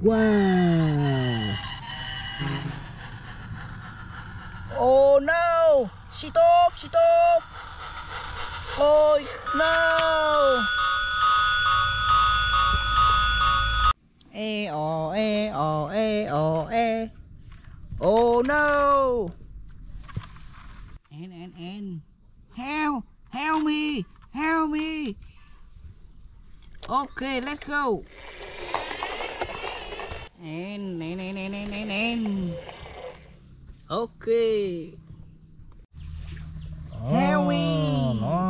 Wow. Oh no. Stop. Stop. Oh no. Oh, oh, oh, oh. Oh no. And. Help me. Help me. Okay, let's go. And. Okay. Help me. No.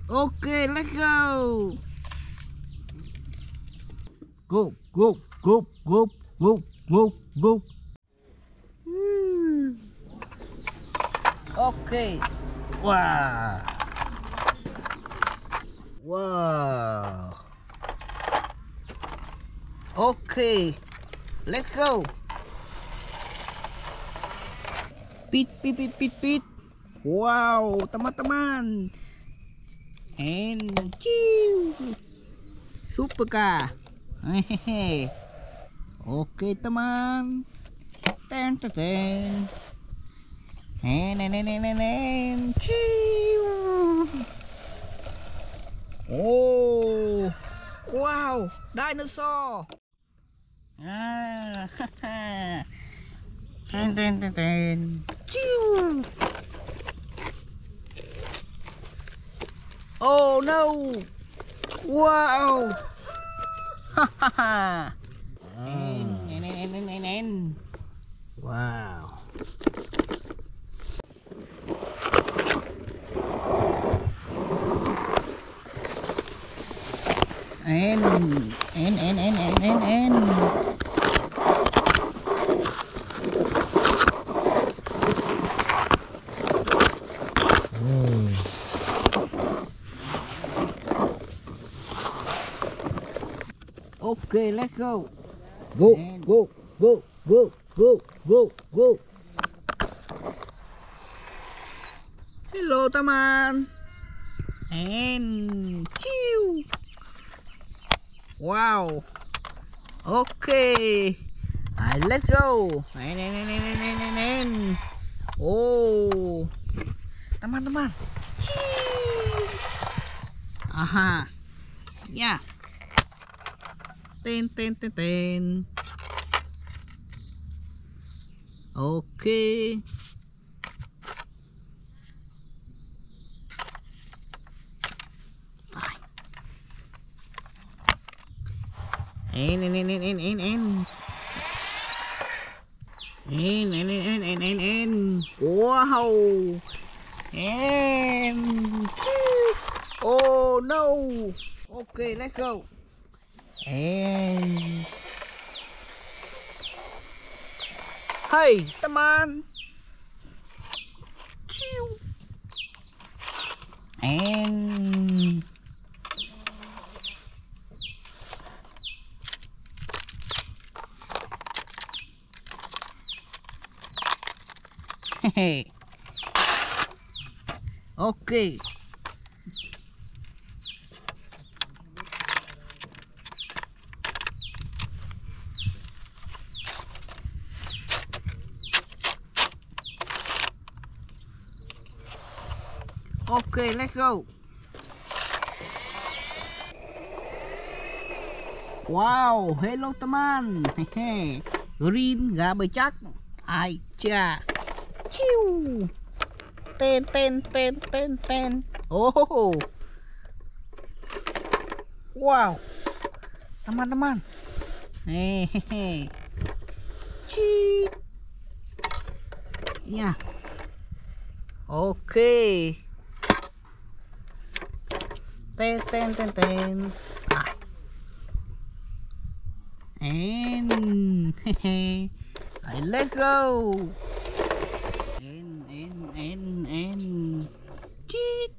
Okay, let's go. Go. Okay. Wow. Okay, let's go. Pit. Wow, teman-teman. And super car. Hehehe. Oke teman. Ten. Oh, wow, dinosaur. Ten. Oh no. Wow. Hahaha. And. Wow. And. Okay, let's go. Go. Hello teman. And wow. Okay. Let's go. And. Oh. Teman-teman. Aha. Ya. Ten. Okay. And. Wow. And. Oh no. Okay, let's go. And. Hey, teman. And. Hehe. Okay. Okay, let's go. Wow, hello teman. Hehe. Green Gabage. Ai cha. Chiu. Ten. Oh. Wow. Teman-teman. Hehehe. Cheat. Ya. Oke. Ten. And let's go. And cheat.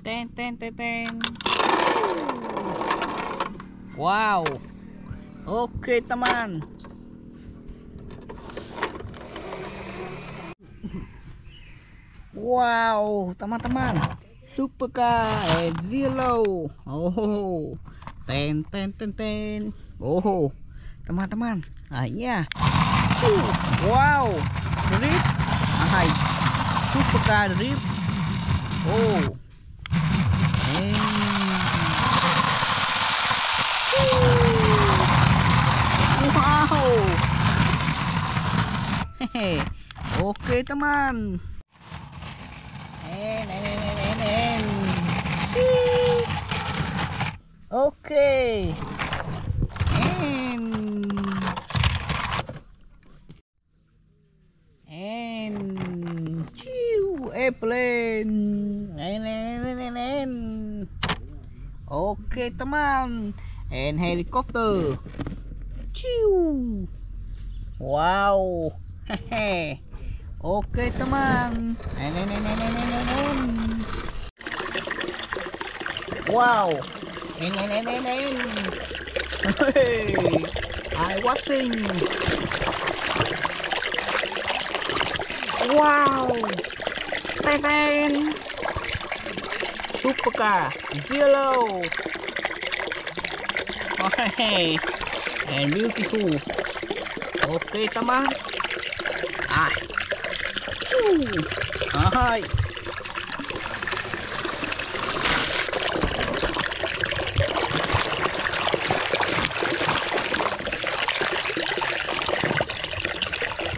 Ten ten ten ten. Wow. Oke teman. Wow teman-teman, Supercar Zero. Oh, ten ten ten ten. Oh teman-teman, akhirnya. Wow, drift. Hai, Supercar drift. Oh. Wow. Hehe. Oke teman. Oke. Airplane. Oke teman. And helicopter. Ciu. Wow. Hehe. Oke teman. Wow. Hey, I watching. Wow. Ten. Supercar Zero. Okay. And beautiful. Oke teman. Hai.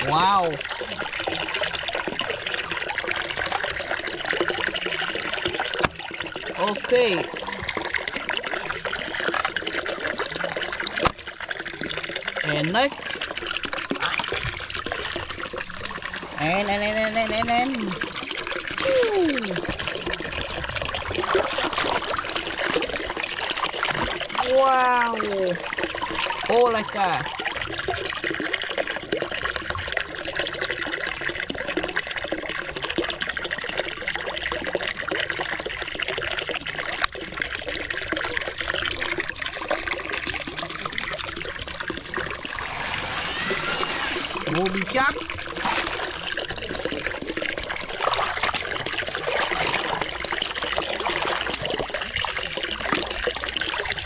Wow. Okay. And next. And. Wow. Oh, like that. Mobil Shark.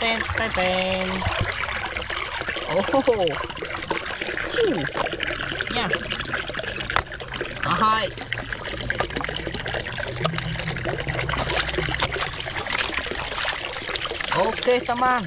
Ten. Oh. Ya. Hai. Oke teman.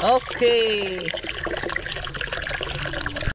Okay.